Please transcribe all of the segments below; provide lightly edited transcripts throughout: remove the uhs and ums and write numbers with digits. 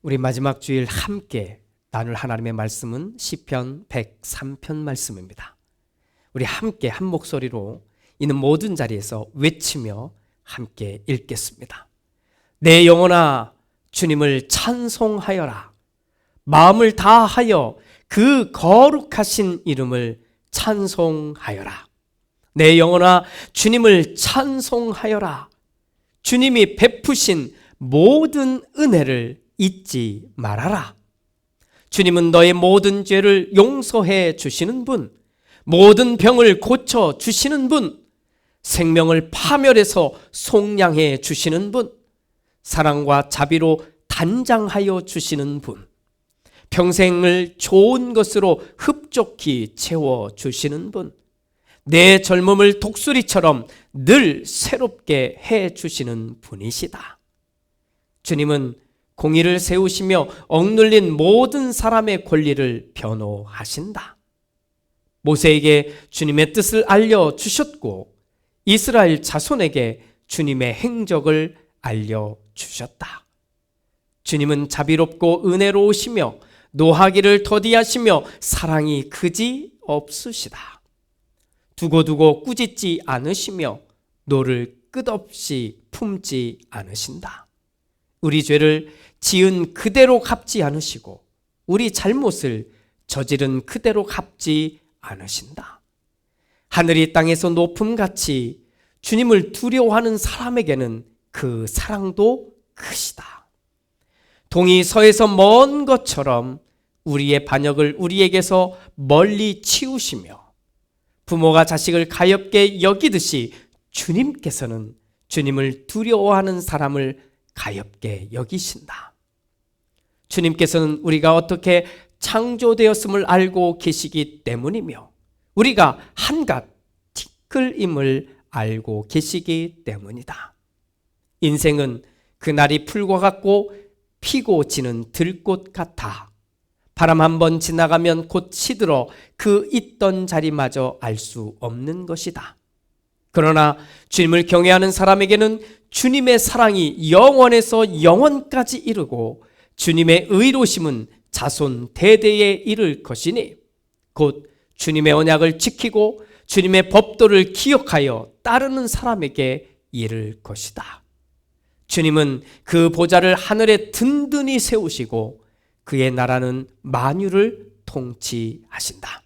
우리 마지막 주일 함께 나눌 하나님의 말씀은 시편 103편 말씀입니다. 우리 함께 한 목소리로 있는 모든 자리에서 외치며 함께 읽겠습니다. 내 영혼아 주님을 찬송하여라. 마음을 다하여 그 거룩하신 이름을 찬송하여라. 내 영혼아 주님을 찬송하여라. 주님이 베푸신 모든 은혜를 잊지 말아라. 주님은 너의 모든 죄를 용서해 주시는 분, 모든 병을 고쳐 주시는 분, 생명을 파멸해서 속량해 주시는 분, 사랑과 자비로 단장하여 주시는 분, 평생을 좋은 것으로 흡족히 채워 주시는 분, 내 젊음을 독수리처럼 늘 새롭게 해 주시는 분이시다. 주님은 공의를 세우시며 억눌린 모든 사람의 권리를 변호하신다. 모세에게 주님의 뜻을 알려주셨고 이스라엘 자손에게 주님의 행적을 알려주셨다. 주님은 자비롭고 은혜로우시며 노하기를 더디하시며 사랑이 그지 없으시다. 두고두고 꾸짖지 않으시며 노를 끝없이 품지 않으신다. 우리 죄를 지은 그대로 갚지 않으시고 우리 잘못을 저지른 그대로 갚지 않으신다. 하늘이 땅에서 높음같이 주님을 두려워하는 사람에게는 그 사랑도 크시다. 동이 서에서 먼 것처럼 우리의 반역을 우리에게서 멀리 치우시며 부모가 자식을 가엾게 여기듯이 주님께서는 주님을 두려워하는 사람을 가엾게 여기신다. 주님께서는 우리가 어떻게 창조되었음을 알고 계시기 때문이며 우리가 한갓 티끌임을 알고 계시기 때문이다. 인생은 그날이 풀과 같고 피고 지는 들꽃 같아 바람 한 번 지나가면 곧 시들어 그 있던 자리마저 알 수 없는 것이다. 그러나 주님을 경외하는 사람에게는 주님의 사랑이 영원에서 영원까지 이르고 주님의 의로심은 자손 대대에 이를 것이니 곧 주님의 언약을 지키고 주님의 법도를 기억하여 따르는 사람에게 이를 것이다. 주님은 그 보좌를 하늘에 든든히 세우시고 그의 나라는 만유를 통치하신다.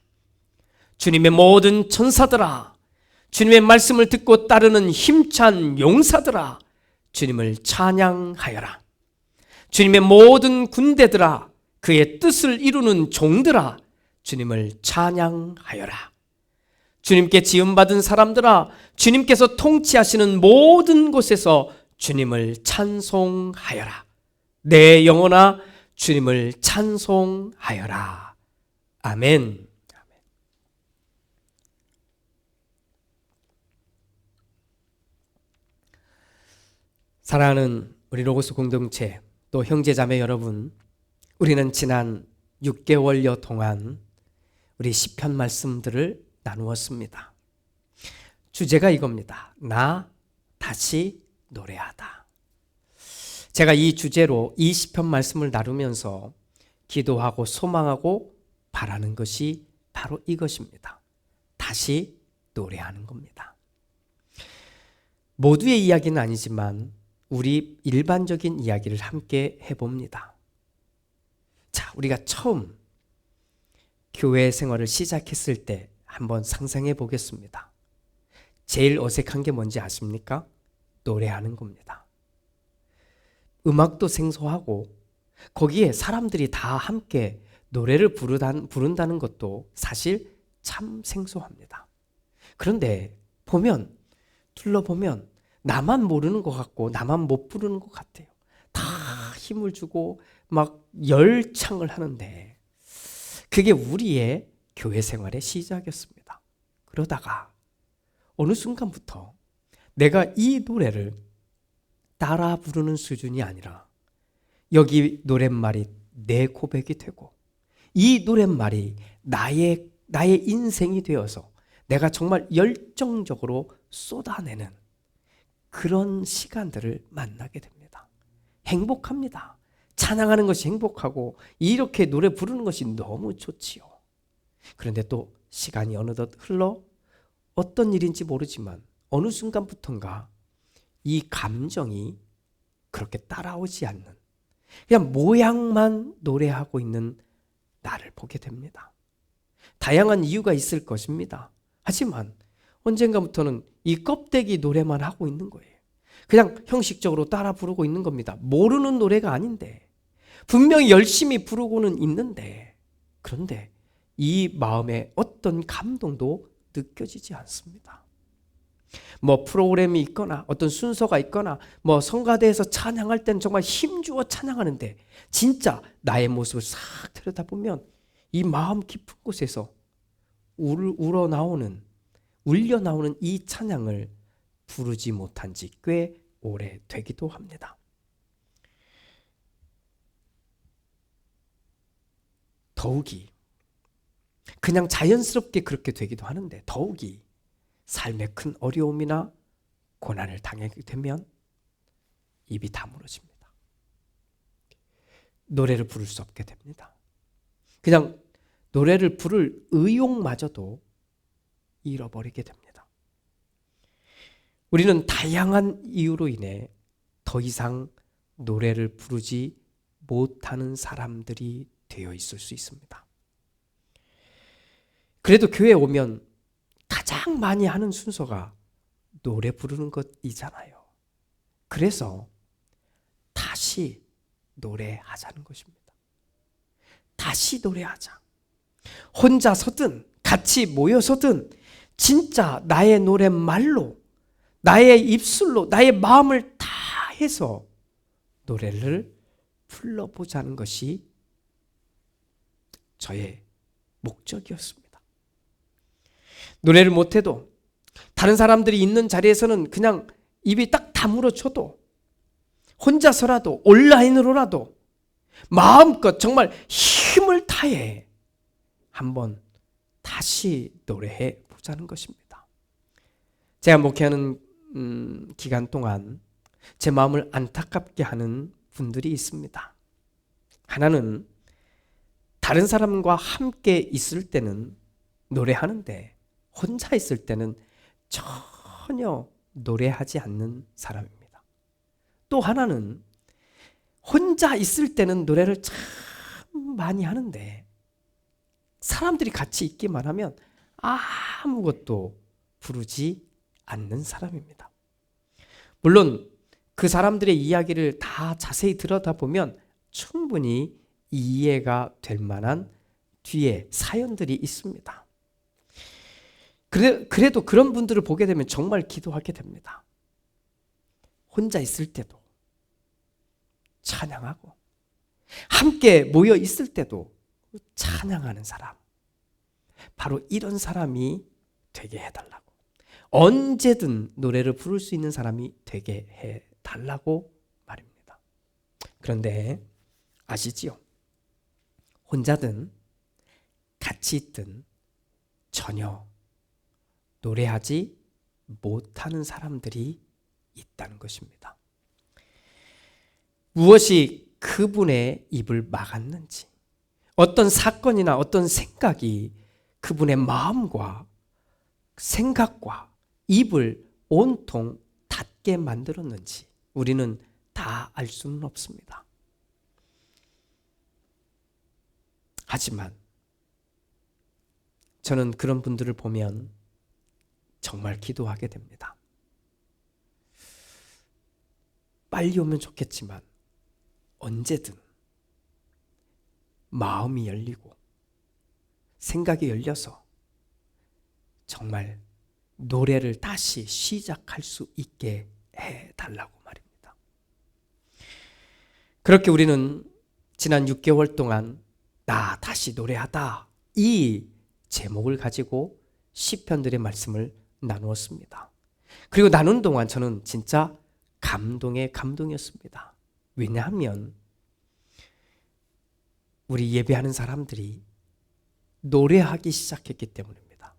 주님의 모든 천사들아, 주님의 말씀을 듣고 따르는 힘찬 용사들아, 주님을 찬양하여라. 주님의 모든 군대들아, 그의 뜻을 이루는 종들아, 주님을 찬양하여라. 주님께 지음받은 사람들아, 주님께서 통치하시는 모든 곳에서 주님을 찬송하여라. 내 영혼아 주님을 찬송하여라. 아멘. 사랑하는 우리 로고스 공동체 또 형제자매 여러분, 우리는 지난 6개월여 동안 우리 시편 말씀들을 나누었습니다. 주제가 이겁니다. 나 다시 노래하다. 제가 이 주제로 이 시편 말씀을 나누면서 기도하고 소망하고 바라는 것이 바로 이것입니다. 다시 노래하는 겁니다. 모두의 이야기는 아니지만 우리 일반적인 이야기를 함께 해봅니다. 자, 우리가 처음 교회 생활을 시작했을 때 한번 상상해 보겠습니다. 제일 어색한 게 뭔지 아십니까? 노래하는 겁니다. 음악도 생소하고 거기에 사람들이 다 함께 노래를 부른다는 것도 사실 참 생소합니다. 그런데 둘러보면 나만 모르는 것 같고 나만 못 부르는 것 같아요. 다 힘을 주고 막 열창을 하는데 그게 우리의 교회 생활의 시작이었습니다. 그러다가 어느 순간부터 내가 이 노래를 따라 부르는 수준이 아니라 여기 노랫말이 내 고백이 되고 이 노랫말이 나의 인생이 되어서 내가 정말 열정적으로 쏟아내는 그런 시간들을 만나게 됩니다. 행복합니다. 찬양하는 것이 행복하고 이렇게 노래 부르는 것이 너무 좋지요. 그런데 또 시간이 어느덧 흘러 어떤 일인지 모르지만 어느 순간부터인가 이 감정이 그렇게 따라오지 않는, 그냥 모양만 노래하고 있는 나를 보게 됩니다. 다양한 이유가 있을 것입니다. 하지만 언젠가부터는 이 껍데기 노래만 하고 있는 거예요. 그냥 형식적으로 따라 부르고 있는 겁니다. 모르는 노래가 아닌데, 분명히 열심히 부르고는 있는데, 그런데 이 마음에 어떤 감동도 느껴지지 않습니다. 뭐 프로그램이 있거나 어떤 순서가 있거나 뭐 성가대에서 찬양할 때는 정말 힘주어 찬양하는데, 진짜 나의 모습을 싹 들여다보면 이 마음 깊은 곳에서 울려 나오는 이 찬양을 부르지 못한 지 꽤 오래 되기도 합니다. 더욱이 그냥 자연스럽게 그렇게 되기도 하는데, 더욱이 삶의 큰 어려움이나 고난을 당하게 되면 입이 다물어집니다. 노래를 부를 수 없게 됩니다. 그냥 노래를 부를 의욕마저도 잃어버리게 됩니다. 우리는 다양한 이유로 인해 더 이상 노래를 부르지 못하는 사람들이 되어 있을 수 있습니다. 그래도 교회에 오면 가장 많이 하는 순서가 노래 부르는 것이잖아요. 그래서 다시 노래하자는 것입니다. 다시 노래하자. 혼자서든 같이 모여서든 진짜 나의 노랫말로, 나의 입술로, 나의 마음을 다 해서 노래를 불러보자는 것이 저의 목적이었습니다. 노래를 못해도 다른 사람들이 있는 자리에서는 그냥 입이 딱 다물어져도, 혼자서라도 온라인으로라도 마음껏 정말 힘을 다해 한번 다시 노래해 보자는 것입니다. 제가 목회하는 기간 동안 제 마음을 안타깝게 하는 분들이 있습니다. 하나는 다른 사람과 함께 있을 때는 노래하는데 혼자 있을 때는 전혀 노래하지 않는 사람입니다. 또 하나는 혼자 있을 때는 노래를 참 많이 하는데 사람들이 같이 있기만 하면 아무것도 부르지 않는 사람입니다. 물론 그 사람들의 이야기를 다 자세히 들여다보면 충분히 이해가 될 만한 뒤에 사연들이 있습니다. 그래도 그런 분들을 보게 되면 정말 기도하게 됩니다. 혼자 있을 때도 찬양하고 함께 모여 있을 때도 찬양하는 사람, 바로 이런 사람이 되게 해달라고, 언제든 노래를 부를 수 있는 사람이 되게 해달라고 말입니다. 그런데 아시지요? 혼자든 같이 있든 전혀 노래하지 못하는 사람들이 있다는 것입니다. 무엇이 그분의 입을 막았는지, 어떤 사건이나 어떤 생각이 그분의 마음과 생각과 입을 온통 닫게 만들었는지 우리는 다 알 수는 없습니다. 하지만 저는 그런 분들을 보면 정말 기도하게 됩니다. 빨리 오면 좋겠지만 언제든 마음이 열리고 생각이 열려서 정말 노래를 다시 시작할 수 있게 해달라고 말입니다. 그렇게 우리는 지난 6개월 동안 나 다시 노래하다, 이 제목을 가지고 시편들의 말씀을 나누었습니다. 그리고 나눈 동안 저는 진짜 감동이었습니다. 왜냐하면 우리 예배하는 사람들이 노래하기 시작했기 때문입니다.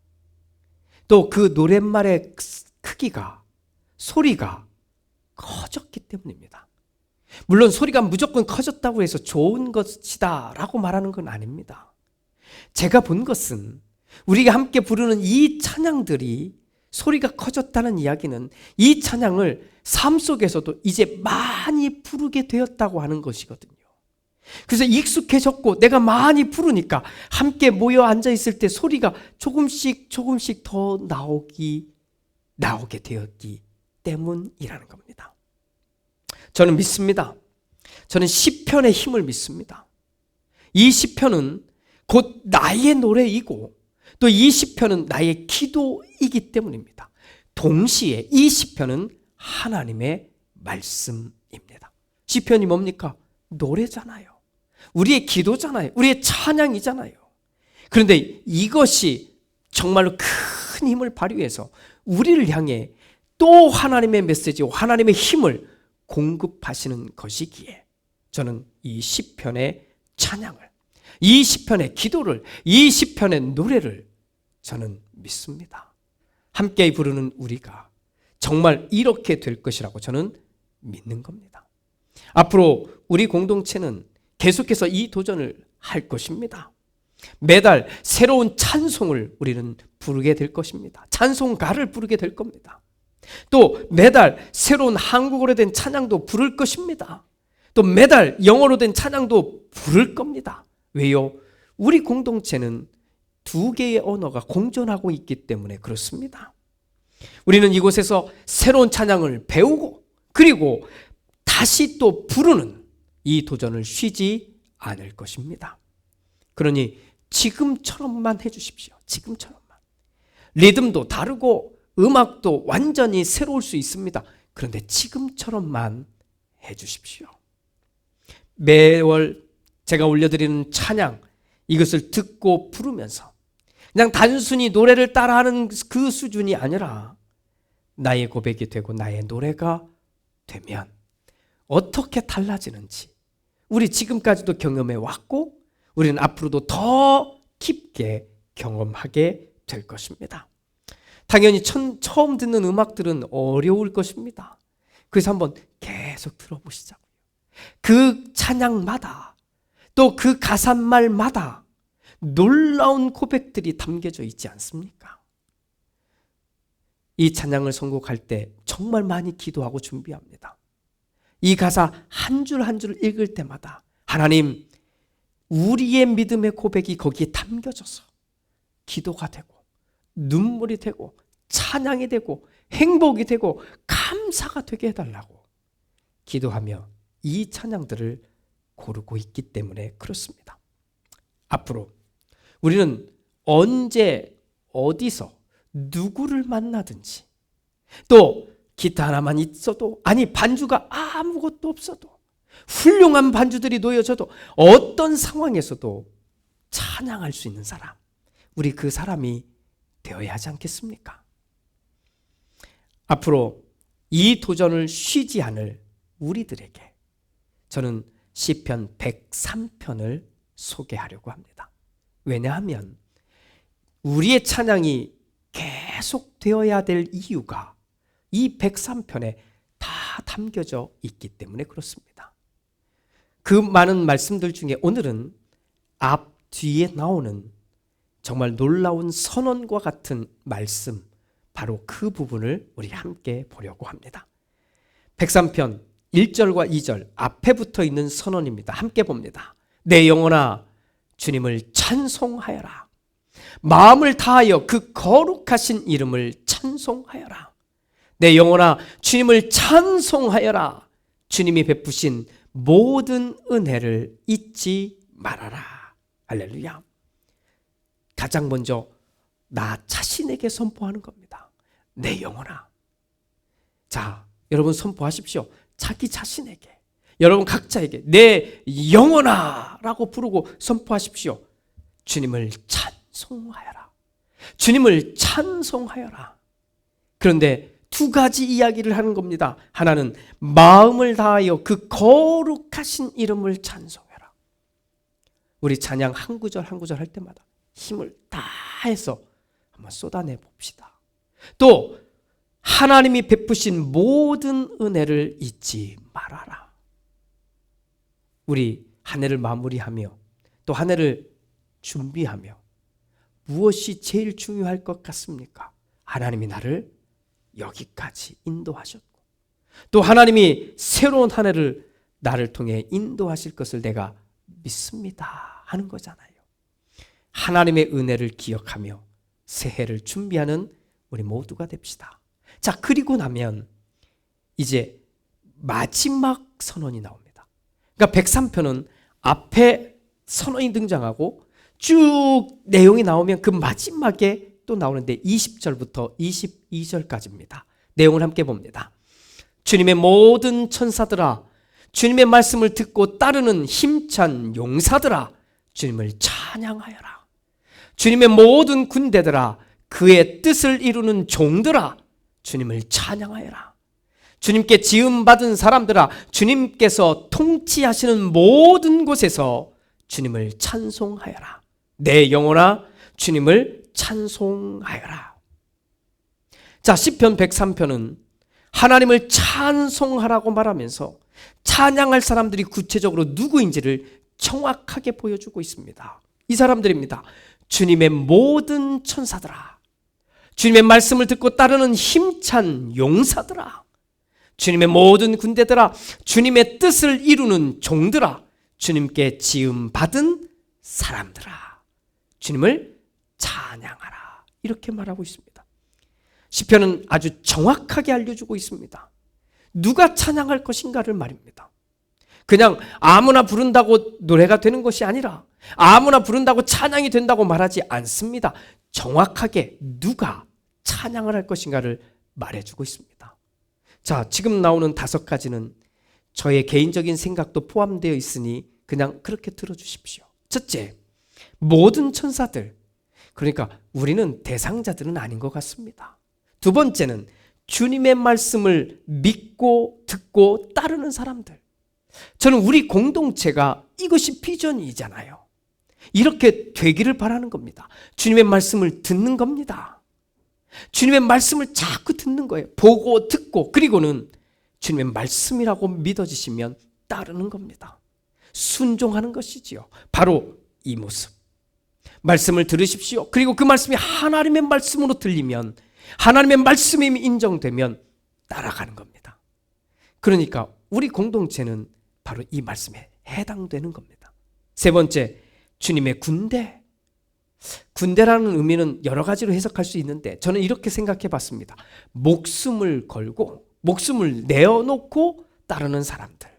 또 그 노랫말의 크기가, 소리가 커졌기 때문입니다. 물론 소리가 무조건 커졌다고 해서 좋은 것이다 라고 말하는 건 아닙니다. 제가 본 것은 우리가 함께 부르는 이 찬양들이 소리가 커졌다는 이야기는 이 찬양을 삶 속에서도 이제 많이 부르게 되었다고 하는 것이거든요. 그래서 익숙해졌고 내가 많이 부르니까 함께 모여 앉아 있을 때 소리가 조금씩 더 나오게 되었기 때문이라는 겁니다. 저는 믿습니다. 저는 시편의 힘을 믿습니다. 이 시편은 곧 나의 노래이고 또 이 시편은 나의 기도이기 때문입니다. 동시에 이 시편은 하나님의 말씀입니다. 시편이 뭡니까? 노래잖아요. 우리의 기도잖아요. 우리의 찬양이잖아요. 그런데 이것이 정말로 큰 힘을 발휘해서 우리를 향해 또 하나님의 메시지와 하나님의 힘을 공급하시는 것이기에 저는 이 시편의 찬양을, 이 시편의 기도를, 이 시편의 노래를 저는 믿습니다. 함께 부르는 우리가 정말 이렇게 될 것이라고 저는 믿는 겁니다. 앞으로 우리 공동체는 계속해서 이 도전을 할 것입니다. 매달 새로운 찬송을 우리는 부르게 될 것입니다. 찬송가를 부르게 될 겁니다. 또 매달 새로운 한국어로 된 찬양도 부를 것입니다. 또 매달 영어로 된 찬양도 부를 겁니다. 왜요? 우리 공동체는 두 개의 언어가 공존하고 있기 때문에 그렇습니다. 우리는 이곳에서 새로운 찬양을 배우고 그리고 다시 또 부르는 이 도전을 쉬지 않을 것입니다. 그러니 지금처럼만 해주십시오. 지금처럼만. 리듬도 다르고 음악도 완전히 새로울 수 있습니다. 그런데 지금처럼만 해주십시오. 매월 제가 올려드리는 찬양, 이것을 듣고 부르면서 그냥 단순히 노래를 따라하는 그 수준이 아니라 나의 고백이 되고 나의 노래가 되면 어떻게 달라지는지 우리 지금까지도 경험해 왔고 우리는 앞으로도 더 깊게 경험하게 될 것입니다. 당연히 처음 듣는 음악들은 어려울 것입니다. 그래서 한번 계속 들어보시자고요. 그 찬양마다 또 그 가사말마다 놀라운 고백들이 담겨져 있지 않습니까? 이 찬양을 선곡할 때 정말 많이 기도하고 준비합니다. 이 가사 한 줄 한 줄을 읽을 때마다 하나님, 우리의 믿음의 고백이 거기에 담겨져서 기도가 되고 눈물이 되고 찬양이 되고 행복이 되고 감사가 되게 해달라고 기도하며 이 찬양들을 고르고 있기 때문에 그렇습니다. 앞으로 우리는 언제 어디서 누구를 만나든지 또 기타 하나만 있어도 아니 반주가 아무것도 없어도 훌륭한 반주들이 놓여져도 어떤 상황에서도 찬양할 수 있는 사람, 우리 그 사람이 되어야 하지 않겠습니까? 앞으로 이 도전을 쉬지 않을 우리들에게 저는 시편 103편을 소개하려고 합니다. 왜냐하면 우리의 찬양이 계속 되어야 될 이유가 이 103편에 다 담겨져 있기 때문에 그렇습니다. 그 많은 말씀들 중에 오늘은 앞 뒤에 나오는 정말 놀라운 선언과 같은 말씀, 바로 그 부분을 우리 함께 보려고 합니다. 103편 1절과 2절 앞에 붙어 있는 선언입니다. 함께 봅니다. 내 영혼아 주님을 찬송하여라. 마음을 다하여 그 거룩하신 이름을 찬송하여라. 내 영혼아 주님을 찬송하여라. 주님이 베푸신 모든 은혜를 잊지 말아라. 할렐루야. 가장 먼저 나 자신에게 선포하는 겁니다. 내 영혼아. 자, 여러분 선포하십시오. 자기 자신에게, 여러분 각자에게 내 영혼아 라고 부르고 선포하십시오. 주님을 찬송하여라. 주님을 찬송하여라. 그런데 두 가지 이야기를 하는 겁니다. 하나는 마음을 다하여 그 거룩하신 이름을 찬송해라. 우리 찬양 한 구절 한 구절 할 때마다 힘을 다해서 한번 쏟아내 봅시다. 또 하나님이 베푸신 모든 은혜를 잊지 말아라. 우리 한 해를 마무리하며 또 한 해를 준비하며 무엇이 제일 중요할 것 같습니까? 하나님이 나를 여기까지 인도하셨고 또 하나님이 새로운 한 해를 나를 통해 인도하실 것을 내가 믿습니다 하는 거잖아요. 하나님의 은혜를 기억하며 새해를 준비하는 우리 모두가 됩시다. 자, 그리고 나면 이제 마지막 선언이 나옵니다. 그러니까 103편은 앞에 선언이 등장하고 쭉 내용이 나오면 그 마지막에 또 나오는데 20절부터 22절까지입니다. 내용을 함께 봅니다. 주님의 모든 천사들아, 주님의 말씀을 듣고 따르는 힘찬 용사들아, 주님을 찬양하여라. 주님의 모든 군대들아, 그의 뜻을 이루는 종들아, 주님을 찬양하여라. 주님께 지음받은 사람들아, 주님께서 통치하시는 모든 곳에서 주님을 찬송하여라. 내 영혼아, 주님을 찬송하여라. 자, 시편 103편은 하나님을 찬송하라고 말하면서 찬양할 사람들이 구체적으로 누구인지를 정확하게 보여주고 있습니다. 이 사람들입니다. 주님의 모든 천사들아, 주님의 말씀을 듣고 따르는 힘찬 용사들아, 주님의 모든 군대들아, 주님의 뜻을 이루는 종들아, 주님께 지음받은 사람들아, 주님을 찬양하라. 이렇게 말하고 있습니다. 시편은 아주 정확하게 알려주고 있습니다. 누가 찬양할 것인가를 말입니다. 그냥 아무나 부른다고 노래가 되는 것이 아니라 아무나 부른다고 찬양이 된다고 말하지 않습니다. 정확하게 누가 찬양을 할 것인가를 말해주고 있습니다. 자, 지금 나오는 5가지는 저의 개인적인 생각도 포함되어 있으니 그냥 그렇게 들어주십시오. 첫째, 모든 천사들, 그러니까 우리는 대상자들은 아닌 것 같습니다. 두 번째는 주님의 말씀을 믿고 듣고 따르는 사람들. 저는 우리 공동체가 이것이 비전이잖아요. 이렇게 되기를 바라는 겁니다. 주님의 말씀을 듣는 겁니다. 주님의 말씀을 자꾸 듣는 거예요. 보고 듣고, 그리고는 주님의 말씀이라고 믿어지시면 따르는 겁니다. 순종하는 것이지요. 바로 이 모습. 말씀을 들으십시오. 그리고 그 말씀이 하나님의 말씀으로 들리면, 하나님의 말씀이 인정되면 따라가는 겁니다. 그러니까 우리 공동체는 바로 이 말씀에 해당되는 겁니다. 세 번째, 주님의 군대. 군대라는 의미는 여러 가지로 해석할 수 있는데 저는 이렇게 생각해 봤습니다. 목숨을 걸고 목숨을 내어놓고 따르는 사람들.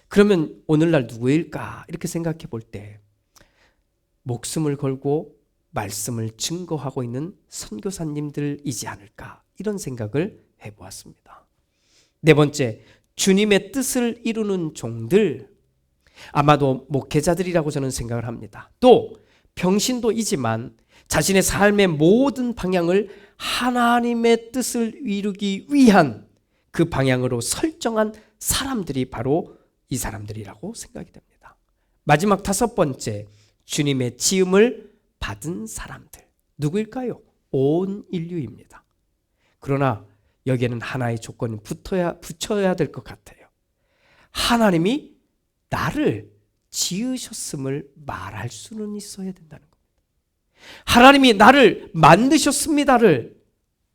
그러면 오늘날 누구일까? 이렇게 생각해 볼 때 목숨을 걸고 말씀을 증거하고 있는 선교사님들이지 않을까, 이런 생각을 해보았습니다. 네 번째, 주님의 뜻을 이루는 종들. 아마도 목회자들이라고 저는 생각을 합니다. 또 평신도이지만 자신의 삶의 모든 방향을 하나님의 뜻을 이루기 위한 그 방향으로 설정한 사람들이 바로 이 사람들이라고 생각이 됩니다. 마지막 5번째, 주님의 지음을 받은 사람들. 누구일까요? 온 인류입니다. 그러나 여기에는 하나의 조건이 붙여야 될 것 같아요. 하나님이 나를 지으셨음을 말할 수는 있어야 된다는 겁니다. 하나님이 나를 만드셨습니다를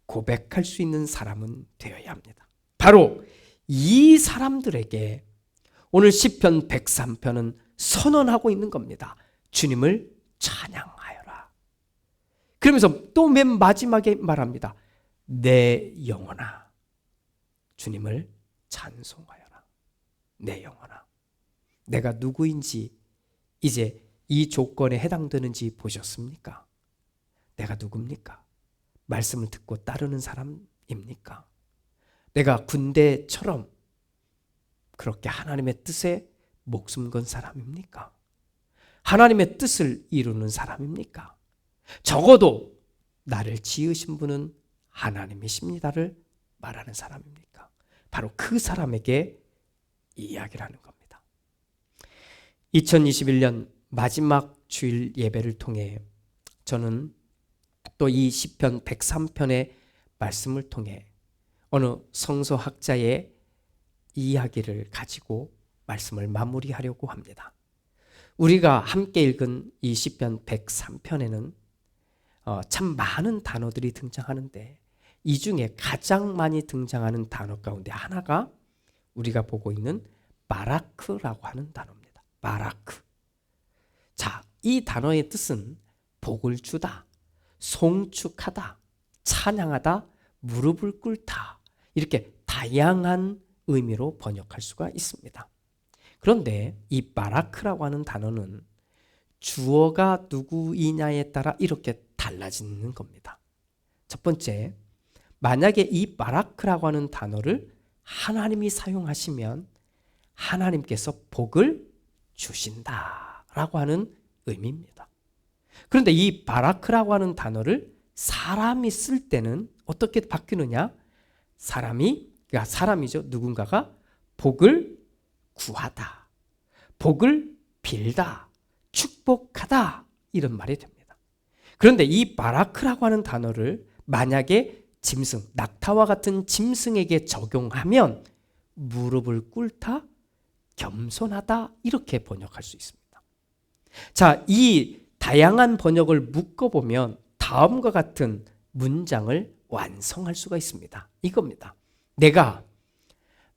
고백할 수 있는 사람은 되어야 합니다. 바로 이 사람들에게 오늘 시편 103편은 선언하고 있는 겁니다. 주님을 찬양하여라. 그러면서 또 맨 마지막에 말합니다. 내 영혼아, 주님을 찬송하여라. 내 영혼아. 내가 누구인지 이제 이 조건에 해당되는지 보셨습니까? 내가 누굽니까? 말씀을 듣고 따르는 사람입니까? 내가 군대처럼 그렇게 하나님의 뜻에 목숨 건 사람입니까? 하나님의 뜻을 이루는 사람입니까? 적어도 나를 지으신 분은 하나님이십니다를 말하는 사람입니까? 바로 그 사람에게 이야기를 하는 겁니다. 2021년 마지막 주일 예배를 통해 저는 또 이 시편 103편의 말씀을 통해 어느 성서학자의 이야기를 가지고 말씀을 마무리하려고 합니다. 우리가 함께 읽은 이 시편 103편에는 참 많은 단어들이 등장하는데 이 중에 가장 많이 등장하는 단어 가운데 하나가 우리가 보고 있는 바라크라고 하는 단어입니다. 바라크. 자, 이 단어의 뜻은 복을 주다, 송축하다, 찬양하다, 무릎을 꿇다, 이렇게 다양한 의미로 번역할 수가 있습니다. 그런데 이 바라크라고 하는 단어는 주어가 누구이냐에 따라 이렇게 달라지는 겁니다. 첫 번째, 만약에 이 바라크라고 하는 단어를 하나님이 사용하시면 하나님께서 복을 주신다라고 하는 의미입니다. 그런데 이 바라크라고 하는 단어를 사람이 쓸 때는 어떻게 바뀌느냐? 사람이죠. 누군가가 복을 구하다, 복을 빌다, 축복하다 이런 말이 됩니다. 그런데 이 바라크라고 하는 단어를 만약에 짐승, 낙타와 같은 짐승에게 적용하면 무릎을 꿇다, 겸손하다 이렇게 번역할 수 있습니다. 자, 이 다양한 번역을 묶어보면 다음과 같은 문장을 완성할 수가 있습니다. 이겁니다. 내가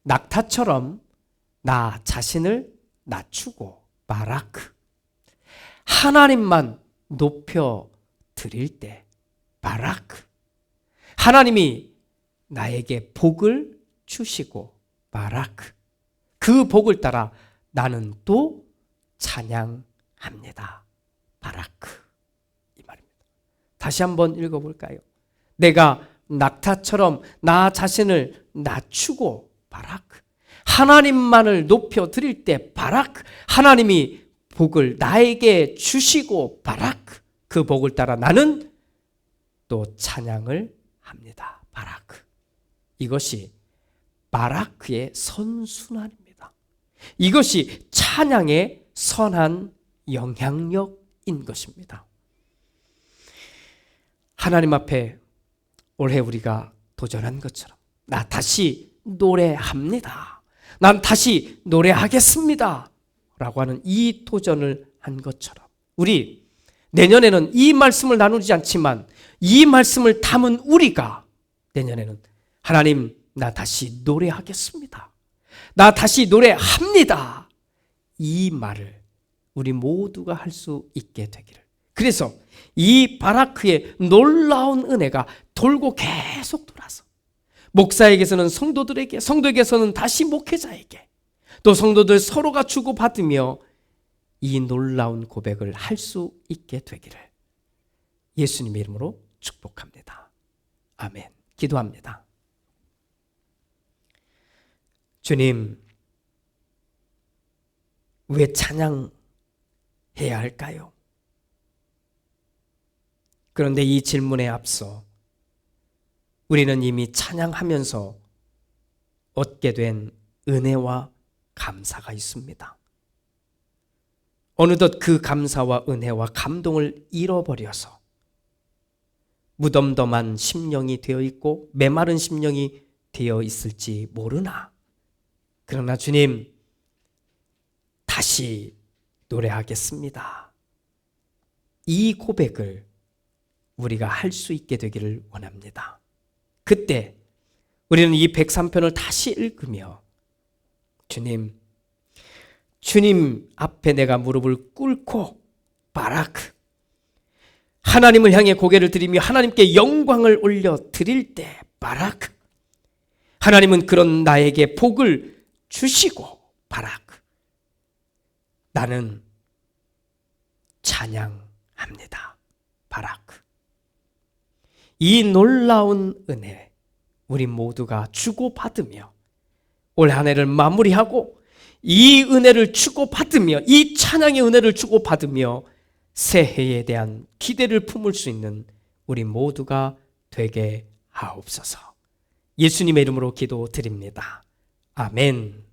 낙타처럼 나 자신을 낮추고 바라크, 하나님만 높여 드릴 때 바라크, 하나님이 나에게 복을 주시고 바라크, 그 복을 따라 나는 또 찬양합니다. 바라크, 이 말입니다. 다시 한번 읽어볼까요? 내가 낙타처럼 나 자신을 낮추고 바라크, 하나님만을 높여 드릴 때 바라크, 하나님이 복을 나에게 주시고 바라크, 그 복을 따라 나는 또 찬양을 합니다. 바라크. 이것이 바라크의 선순환입니다. 이것이 찬양의 선한 영향력인 것입니다. 하나님 앞에 올해 우리가 도전한 것처럼 나 다시 노래합니다. 난 다시 노래하겠습니다. 라고 하는 이 도전을 한 것처럼 우리 내년에는 이 말씀을 나누지 않지만 이 말씀을 담은 우리가 내년에는 하나님 나 다시 노래하겠습니다. 나 다시 노래합니다. 이 말을 우리 모두가 할 수 있게 되기를. 그래서 이 바라크의 놀라운 은혜가 돌고 계속 돌아서 목사에게서는 성도들에게, 성도에게서는 다시 목회자에게, 또 성도들 서로가 주고받으며 이 놀라운 고백을 할 수 있게 되기를 예수님의 이름으로 축복합니다. 아멘. 기도합니다. 주님, 왜 찬양해야 할까요? 그런데 이 질문에 앞서 우리는 이미 찬양하면서 얻게 된 은혜와 감사가 있습니다. 어느덧 그 감사와 은혜와 감동을 잃어버려서 무덤덤한 심령이 되어 있고 메마른 심령이 되어 있을지 모르나, 그러나 주님, 다시 노래하겠습니다. 이 고백을 우리가 할 수 있게 되기를 원합니다. 그때 우리는 이 103편을 다시 읽으며 주님 앞에 내가 무릎을 꿇고 바라크, 하나님을 향해 고개를 들이며 하나님께 영광을 올려 드릴 때 바라크, 하나님은 그런 나에게 복을 주시고 바라크, 나는 찬양합니다. 바라크. 이 놀라운 은혜 우리 모두가 주고받으며 올 한 해를 마무리하고 이 은혜를 주고받으며 이 찬양의 은혜를 주고받으며 새해에 대한 기대를 품을 수 있는 우리 모두가 되게 하옵소서. 예수님의 이름으로 기도드립니다. 아멘.